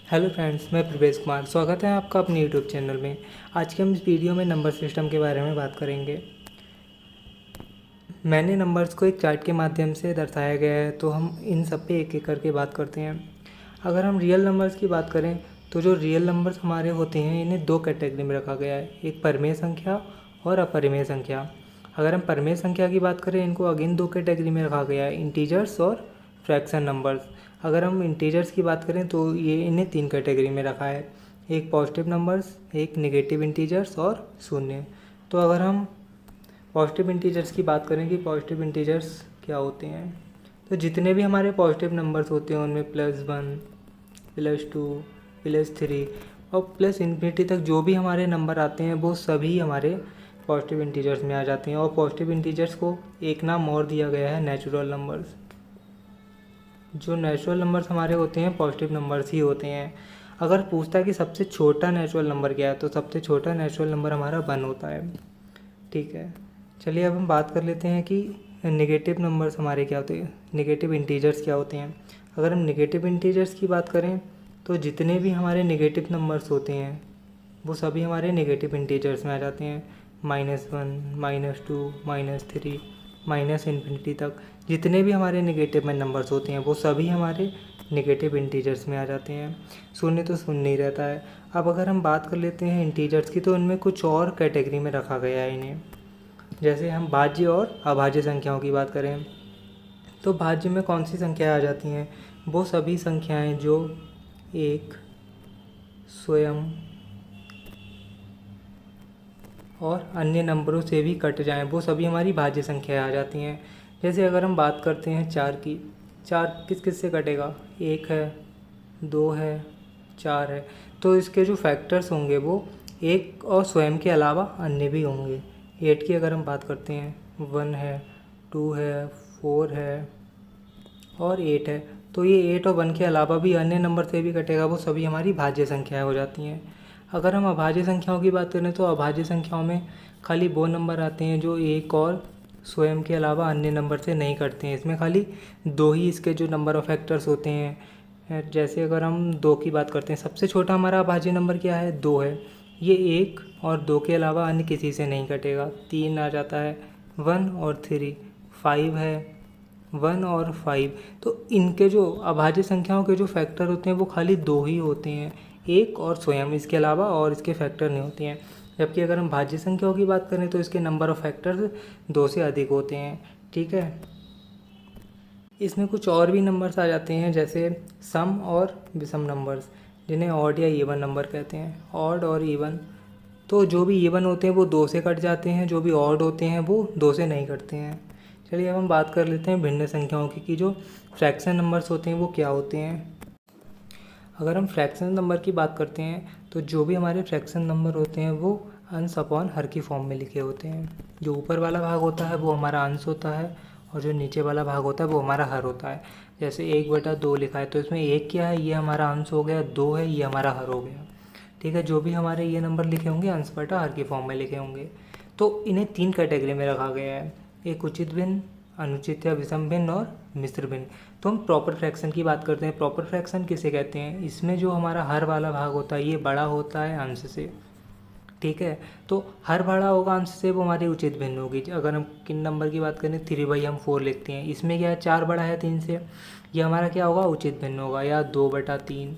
Hello friends, मैं प्रवेश कुमार। स्वागत है आपका अपने यूट्यूब चैनल में। आज के हम इस वीडियो में नंबर सिस्टम के बारे में बात करेंगे। मैंने नंबर्स को एक चार्ट के माध्यम से दर्शाया गया है, तो हम इन सब पे एक एक करके बात करते हैं। अगर हम रियल नंबर्स की बात करें तो जो रियल नंबर्स हमारे होते हैं इन्हें दो कैटेगरी में रखा गया है, एक परिमेय संख्या और अपरिमेय संख्या। अगर हम परिमेय संख्या की बात करें, इनको अगेन दो कैटेगरी में रखा गया है, इंटीजर्स और फ्रैक्शन नंबर्स। अगर हम इंटीजर्स की बात करें तो ये इन्हें तीन कैटेगरी में रखा है, एक पॉजिटिव नंबर्स, एक नेगेटिव इंटीजर्स और शून्य। तो अगर हम पॉजिटिव इंटीजर्स की बात करें कि पॉजिटिव इंटीजर्स क्या होते हैं, तो जितने भी हमारे पॉजिटिव नंबर्स होते हैं उनमें +1, +2, +3 और प्लस इन्फिनिटी तक जो भी हमारे नंबर आते हैं वो सभी हमारे पॉजिटिव इंटीजर्स में आ जाते हैं। और पॉजिटिव इंटीजर्स को एक नाम और दिया गया है, नेचुरल नंबर्स। जो नेचुरल नंबर्स हमारे होते हैं पॉजिटिव नंबर्स ही होते हैं। अगर पूछता है कि सबसे छोटा नेचुरल नंबर क्या है, तो सबसे छोटा नेचुरल नंबर हमारा 1 होता है। ठीक है, चलिए अब हम बात कर लेते हैं कि नेगेटिव नंबर्स हमारे क्या होते हैं, नेगेटिव इंटीजर्स क्या होते हैं। अगर हम नेगेटिव इंटीजर्स की बात करें तो जितने भी हमारे नेगेटिव नंबर्स होते हैं वो सभी हमारे नेगेटिव इंटीजर्स में आ जाते हैं। -1, -2, -3, माइनस इन्फिनिटी तक जितने भी हमारे नेगेटिव में नंबर्स होते हैं वो सभी हमारे नेगेटिव इंटीजर्स में आ जाते हैं। शून्य तो शून्य ही रहता है। अब अगर हम बात कर लेते हैं इंटीजर्स की, तो उनमें कुछ और कैटेगरी में रखा गया है इन्हें। जैसे हम भाज्य और अभाज्य संख्याओं की बात करें तो भाज्य में कौन सी संख्याएं आ जाती हैं, वो सभी संख्याएं जो एक, स्वयं और अन्य नंबरों से भी कट जाएं वो सभी हमारी भाज्य संख्याएं आ जाती हैं। जैसे अगर हम बात करते हैं 4 की, 4 किस किस से कटेगा, 1 है, 2 है, 4 है। तो इसके जो फैक्टर्स होंगे वो एक और स्वयं के अलावा अन्य भी होंगे। 8 की अगर हम बात करते हैं, 1 है, 2 है, 4 है और 8 है। तो ये 8 और 1 के अलावा भी अन्य नंबर से भी कटेगा, वो सभी हमारी भाज्य संख्याएं हो जाती हैं। अगर हम अभाज्य संख्याओं की बात करें तो अभाज्य संख्याओं में खाली वो नंबर आते हैं जो एक और स्वयं के अलावा अन्य नंबर से नहीं कटते हैं। इसमें खाली दो ही इसके जो नंबर ऑफ फैक्टर्स होते हैं। जैसे अगर हम 2 की बात करते हैं, सबसे छोटा हमारा अभाज्य नंबर क्या है, 2 है। ये 1 और 2 के अलावा अन्य किसी से नहीं कटेगा। 3 आ जाता है, 1 और 3, 5 है, 1 और 5। तो इनके जो अभाज्य संख्याओं के जो फैक्टर होते हैं वो खाली 2 ही होते हैं, एक और स्वयं, इसके अलावा और इसके फैक्टर नहीं होते हैं। जबकि अगर हम भाज्य संख्याओं की बात करें तो इसके नंबर ऑफ फैक्टर्स 2 से अधिक होते हैं। ठीक है, इसमें कुछ और भी नंबर्स आ जाते हैं, जैसे सम और विषम नंबर्स, जिन्हें ऑड या इवन नंबर कहते हैं। ऑड और इवन, तो जो भी इवन होते हैं वो 2 से कट जाते हैं, जो भी ऑड होते हैं वो 2 से नहीं कटते हैं। चलिए अब हम बात कर लेते हैं भिन्न संख्याओं की कि जो फ्रैक्शन नंबर्स होते हैं वो क्या होते हैं। अगर हम फ्रैक्शन नंबर की बात करते हैं तो जो भी हमारे फ्रैक्शन नंबर होते हैं वो अंश अपॉन हर की फॉर्म में लिखे होते हैं। जो ऊपर वाला भाग होता है वो हमारा अंश होता है और जो नीचे वाला भाग होता है वो हमारा हर होता है। जैसे 1/2 लिखा है तो इसमें 1 क्या है, ये हमारा अंश हो गया, 2 है, ये हमारा हर हो गया। ठीक है, जो भी हमारे ये नंबर लिखे होंगे अंश बटा हर की फॉर्म में लिखे होंगे। तो इन्हें 3 कैटेगरी में रखा गया है, एक उचित भिन्न, अनुचित या विषम भिन्न और मिश्र भिन्न। तो हम प्रॉपर फ्रैक्शन की बात करते हैं। प्रॉपर फ्रैक्शन किसे कहते हैं, इसमें जो हमारा हर वाला भाग होता है ये बड़ा होता है अंश से। ठीक है, तो हर बड़ा होगा अंश से, वो हमारी उचित भिन्न होगी। अगर हम किन नंबर की बात करें, 3/4 लिखते हैं, इसमें क्या है, 4 बड़ा है 3 से, ये हमारा क्या होगा, उचित भिन्न होगा। या 2/3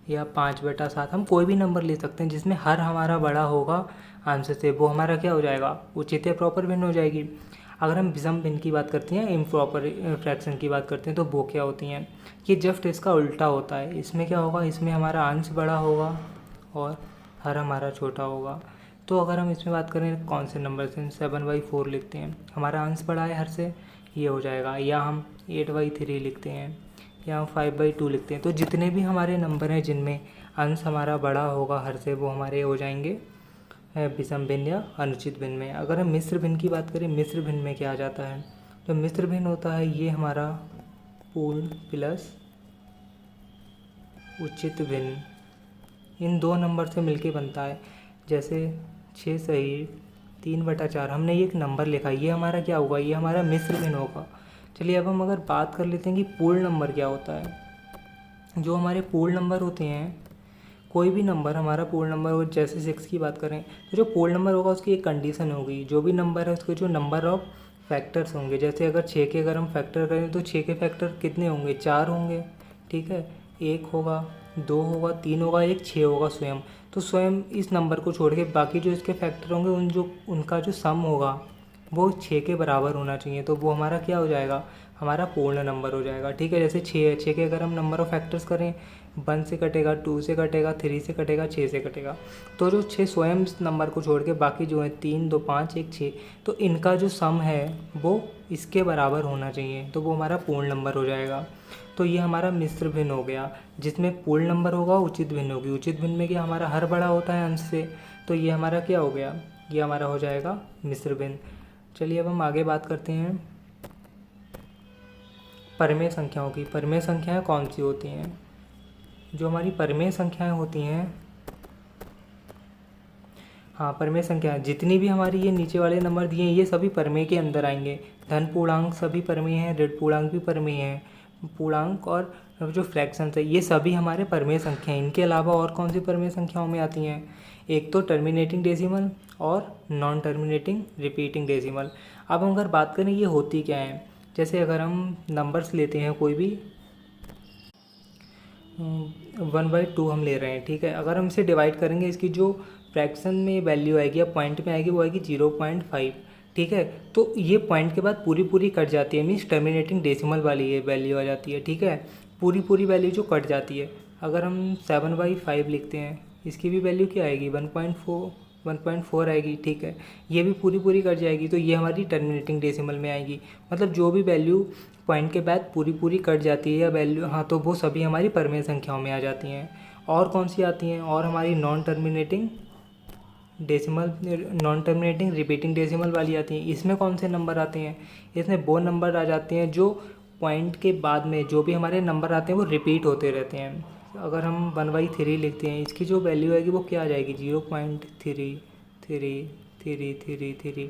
या 5/7, हम कोई भी नंबर ले सकते हैं जिसमें हर हमारा बड़ा होगा अंश से, वो हमारा क्या हो जाएगा, उचित या प्रॉपर भिन्न हो जाएगी। अगर हम विषम भिन्न की बात करते हैं, इम्प्रॉपर फ्रैक्शन की बात करते हैं, तो वो क्या होती हैं, ये जस्ट इसका उल्टा होता है। इसमें क्या होगा, इसमें हमारा अंश बड़ा होगा और हर हमारा छोटा होगा। तो अगर हम इसमें बात करें कौन से नंबर से, 7/4 लिखते हैं, हमारा अंश बड़ा है हर से, ये हो जाएगा। या हम 8/3 लिखते हैं, या हम 5/2 लिखते हैं। तो जितने भी हमारे नंबर हैं जिनमें अंश हमारा बड़ा होगा हर से, वो हमारे हो जाएंगे विषम भिन्न या अनुचित भिन्न में। अगर हम मिश्र भिन्न की बात करें, मिश्र भिन्न में क्या आ जाता है, तो मिश्र भिन्न होता है ये हमारा पूर्ण प्लस उचित भिन्न, इन 2 नंबर से मिलके बनता है। जैसे 6 सही 3/4, हमने ये एक नंबर लिखा, ये हमारा क्या होगा, ये हमारा मिश्र भिन्न होगा। चलिए अब हम अगर बात कर लेते हैं कि पूर्ण नंबर क्या होता है, जो हमारे पूर्ण नंबर होते हैं, कोई भी नंबर हमारा पूर्ण नंबर हो, जैसे 6 की बात करें तो जो पूर्ण नंबर होगा उसकी एक कंडीशन होगी, जो भी नंबर है उसके जो नंबर ऑफ फैक्टर्स होंगे। जैसे अगर 6 के अगर हम फैक्टर करें तो 6 के फैक्टर कितने होंगे, 4 होंगे, ठीक है। 1 होगा, 2 होगा, 3 होगा, एक 6 होगा स्वयं। तो स्वयं इस नंबर को छोड़ के बाकी जो इसके फैक्टर होंगे उनका जो सम होगा वो 6 के बराबर होना चाहिए। तो वो हमारा क्या हो जाएगा, हमारा पूर्ण नंबर हो जाएगा, ठीक है। जैसे 6 है, 6 के अगर हम नंबर ऑफ फैक्टर्स करें, 1 से कटेगा, 2 से कटेगा, 3 से कटेगा, 6 से कटेगा। तो जो 6 स्वयं इस नंबर को छोड़ के बाकी जो है 3, 2, 5, 1, 6, तो इनका जो सम है वो इसके बराबर होना चाहिए, तो वो हमारा पूर्ण नंबर हो जाएगा। तो ये हमारा मिश्र भिन्न हो गया, जिसमें पूर्ण नंबर होगा, उचित भिन्न होगी। उचित भिन्न में क्या, हमारा हर बड़ा होता है अंश से, तो ये हमारा क्या हो गया, ये हमारा हो जाएगा मिश्र भिन्न। चलिए अब हम आगे बात करते हैं परिमेय संख्याओं की। परिमेय संख्याएं कौन सी होती हैं? जो हमारी परिमेय संख्याएं होती हैं, हाँ, परिमेय संख्याएं जितनी भी हमारी ये नीचे वाले नंबर दिए हैं ये सभी परिमेय के अंदर आएंगे। धन पूर्णांक सभी परिमेय हैं, ऋण पूर्णांक भी परिमेय हैं, पूर्णांक और जो फ्रैक्शंस है ये सभी हमारे परिमेय संख्या हैं। इनके अलावा और कौन सी परिमेय संख्याओं में आती हैं? एक तो टर्मिनेटिंग डेसिमल और नॉन टर्मिनेटिंग रिपीटिंग डेसिमल। अब हम अगर बात करें ये होती क्या है, जैसे अगर हम नंबर्स लेते हैं कोई भी 1/2 हम ले रहे हैं, ठीक है। अगर हम इसे डिवाइड करेंगे, इसकी जो फ्रैक्शन में वैल्यू आएगी या पॉइंट में आएगी वो आएगी 0.5, ठीक है। तो ये पॉइंट के बाद पूरी पूरी कट जाती है, मीन्स टर्मिनेटिंग डेसिमल वाली ये वैल्यू आ जाती है, ठीक है। पूरी पूरी वैल्यू जो कट जाती है। अगर हम 7/5 लिखते हैं, इसकी भी वैल्यू क्या आएगी, 1.4 आएगी, ठीक है। ये भी पूरी पूरी कट जाएगी, तो ये हमारी टर्मिनेटिंग डेसिमल में आएगी। मतलब जो भी वैल्यू पॉइंट के बाद पूरी पूरी कट जाती है या वैल्यू, हाँ, तो वो सभी हमारी परिमेय संख्याओं में आ जाती हैं। और कौन सी आती हैं? और हमारी नॉन टर्मिनेटिंग रिपीटिंग डेसिमल वाली आती हैं। इसमें कौन से नंबर आते हैं? इसमें वो नंबर आ जाते हैं जो पॉइंट के बाद में जो भी हमारे नंबर आते हैं वो रिपीट होते रहते हैं। अगर हम 1/3 लिखते हैं, इसकी जो वैल्यू आएगी वो क्या आ जाएगी, 0.333333।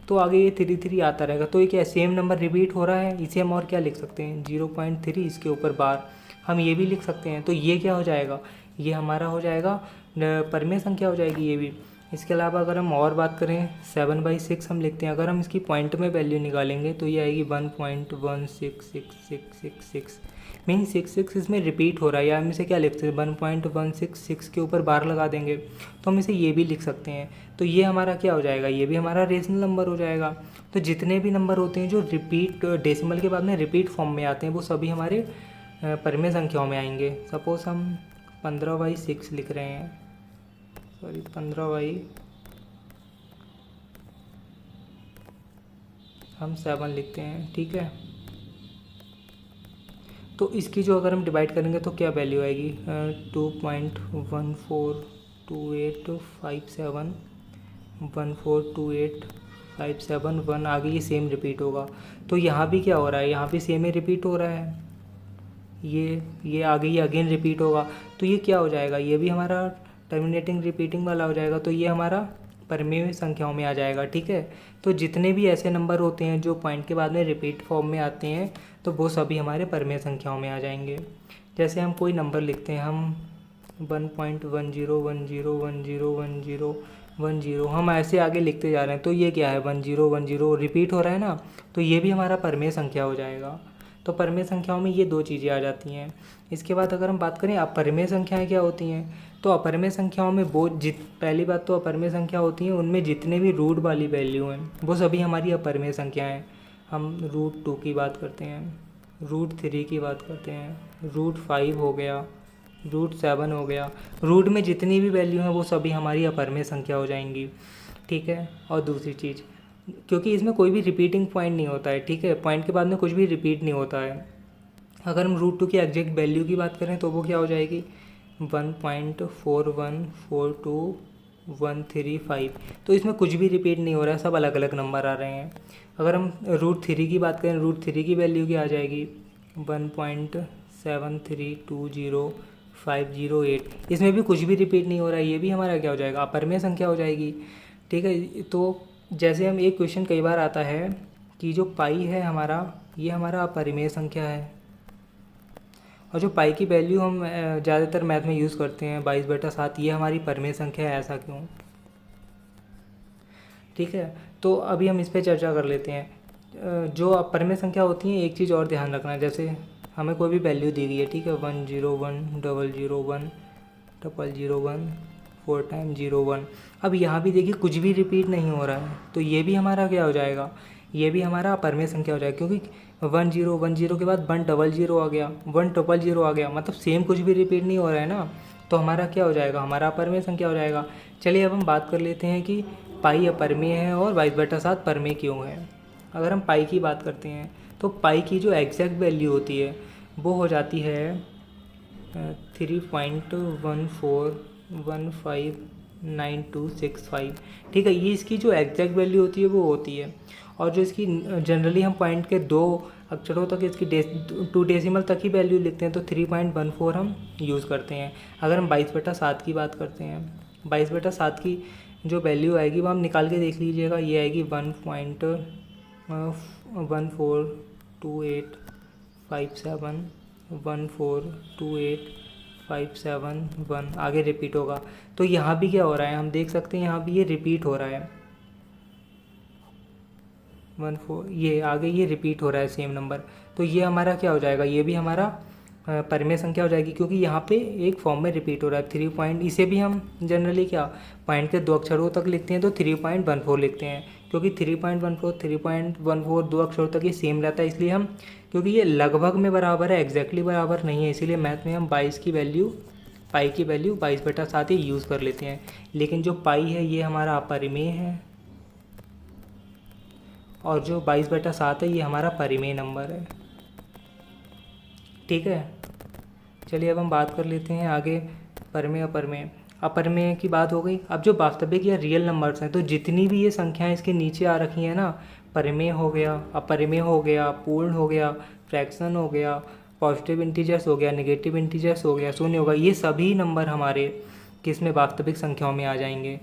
तो आगे ये 33 आता रहेगा, तो ये क्या सेम नंबर रिपीट हो रहा है, इसे हम और क्या लिख सकते हैं, 0.3 इसके ऊपर बार हम ये भी लिख सकते हैं। तो ये क्या हो जाएगा, ये हमारा हो जाएगा परिमेय संख्या हो जाएगी ये भी। इसके अलावा अगर हम और बात करें 7/6 हम लिखते हैं, अगर हम इसकी पॉइंट में वैल्यू निकालेंगे तो ये आएगी 1.16666, मीन 66 इसमें रिपीट हो रहा है, या हम इसे क्या लिख सकते हैं, 1.166 के ऊपर बार लगा देंगे तो हम इसे ये भी लिख सकते हैं। तो ये हमारा क्या हो जाएगा, ये भी हमारा रेशनल नंबर हो जाएगा। तो जितने भी नंबर होते हैं जो रिपीट डेसिमल के बाद में रिपीट फॉर्म में आते हैं वो सभी हमारे परिमेय संख्याओं में आएंगे। सपोज हम 15/6 लिख रहे हैं, सॉरी 15/7 लिखते हैं, ठीक है। तो इसकी जो अगर हम डिवाइड करेंगे तो क्या वैल्यू आएगी, 2.142857 1 आगे ये सेम रिपीट होगा। तो यहाँ भी क्या हो रहा है, यहाँ भी सेम ही रिपीट हो रहा है, ये आगे ये अगेन रिपीट होगा। तो ये क्या हो जाएगा, ये भी हमारा टर्मिनेटिंग रिपीटिंग वाला हो जाएगा। तो ये हमारा परिमेय संख्याओं में आ जाएगा, ठीक है। तो जितने भी ऐसे नंबर होते हैं जो पॉइंट के बाद में रिपीट फॉर्म में आते हैं तो वो सभी हमारे परिमेय संख्याओं में आ जाएंगे। जैसे हम कोई नंबर लिखते हैं, हम 1.1010101010 हम ऐसे आगे लिखते जा रहे हैं, तो ये क्या है, 1010 रिपीट हो रहा है ना, तो ये भी हमारा परिमेय संख्या हो जाएगा। तो परिमेय संख्याओं में ये दो चीज़ें आ जाती हैं। इसके बाद अगर हम बात करें अपरिमेय संख्याएं क्या होती हैं, तो अपरिमेय संख्याओं में पहली बात तो अपरिमेय संख्या होती हैं उनमें जितने भी रूट वाली वैल्यू हैं वो सभी हमारी अपरिमेय संख्याएं हैं। हम √2 की बात करते हैं, √3 की बात करते हैं, √5 हो गया, √7 हो गया, रूट में जितनी भी वैल्यू हैं वो सभी हमारी अपरिमेय संख्या हो जाएंगी, ठीक है। और दूसरी चीज़, क्योंकि इसमें कोई भी रिपीटिंग पॉइंट नहीं होता है, ठीक है, पॉइंट के बाद में कुछ भी रिपीट नहीं होता है। अगर हम √2 की एग्जैक्ट वैल्यू की बात करें तो वो क्या हो जाएगी, 1.4142135। तो इसमें कुछ भी रिपीट नहीं हो रहा है, सब अलग अलग नंबर आ रहे हैं। अगर हम √3 की बात करें, √3 की वैल्यू क्या आ जाएगी, 1.7320508। इसमें भी कुछ भी रिपीट नहीं हो रहा है, ये भी हमारा क्या हो जाएगा, अपरिमेय संख्या हो जाएगी, ठीक है। तो जैसे हम एक क्वेश्चन कई बार आता है कि जो पाई है हमारा, ये हमारा अपरिमेय संख्या है, और जो पाई की वैल्यू हम ज़्यादातर मैथ में यूज़ करते हैं 22/7, ये हमारी परिमेय संख्या है, ऐसा क्यों? ठीक है, तो अभी हम इस पर चर्चा कर लेते हैं। जो परिमेय संख्या होती हैं, एक चीज़ और ध्यान रखना है, जैसे हमें कोई भी वैल्यू दी गई है, ठीक है, 101 001 001 4 टाइम 01। अब यहाँ भी देखिए कुछ भी रिपीट नहीं हो रहा है, तो ये भी हमारा क्या हो जाएगा, ये भी हमारा अपरिमेय संख्या हो जाएगा, क्योंकि 1010 के बाद 100 आ गया, 1000 आ गया, मतलब सेम कुछ भी रिपीट नहीं हो रहा है ना, तो हमारा क्या हो जाएगा, हमारा अपरिमेय संख्या हो जाएगा। चलिए अब हम बात कर लेते हैं कि पाई अपरिमेय है और 22/7 परिमेय क्यों है। अगर हम पाई की बात करते हैं तो पाई की जो एग्जैक्ट वैल्यू होती है वो हो जाती है 3.14159265। ठीक है, ये इसकी जो एग्जैक्ट वैल्यू होती है वो होती है। और जो इसकी जनरली हम पॉइंट के 2 अक्षरों तक इसकी 2 डेसिमल तक ही वैल्यू लिखते हैं, तो 3.14 हम यूज़ करते हैं। अगर हम 22/7 की बात करते हैं, 22/7 की जो वैल्यू आएगी वो हम निकाल के देख लीजिएगा, ये आएगी 1.142857 1428571, आगे रिपीट होगा। तो यहाँ भी क्या हो रहा है, हम देख सकते हैं यहाँ भी ये रिपीट हो रहा है 14, ये आगे ये रिपीट हो रहा है सेम नंबर। तो ये हमारा क्या हो जाएगा, ये भी हमारा परिमेय संख्या हो जाएगी, क्योंकि यहाँ पे एक फॉर्म में रिपीट हो रहा है 3 पॉइंट। इसे भी हम जनरली क्या पॉइंट के 2 अक्षरों तक लिखते हैं तो 3.14 लिखते हैं, क्योंकि 3.14 2 अक्षरों तक ये सेम रहता है, इसलिए हम, क्योंकि ये लगभग में बराबर है, एग्जैक्टली बराबर नहीं है, इसीलिए मैथ में हम 22 की वैल्यू, पाई की वैल्यू 22/7 ही यूज़ कर लेते हैं। लेकिन जो पाई है ये हमारा अपरिमेय है और जो 22/7 है ये हमारा परिमेय नंबर है। ठीक है, चलिए अब हम बात कर लेते हैं आगे परिमेय अपरिमेय। अपरिमेय की बात हो गई। अब जो वास्तविक या रियल नंबर्स हैं, तो जितनी भी ये संख्याएं इसके नीचे आ रखी हैं ना, परिमेय हो गया, अपरिमेय हो गया, पूर्ण हो गया, फ्रैक्शन हो गया, पॉजिटिव इंटीजर्स हो गया, नेगेटिव इंटीजर्स हो गया, शून्य होगा, ये सभी नंबर हमारे किस में वास्तविक संख्याओं में आ जाएंगे।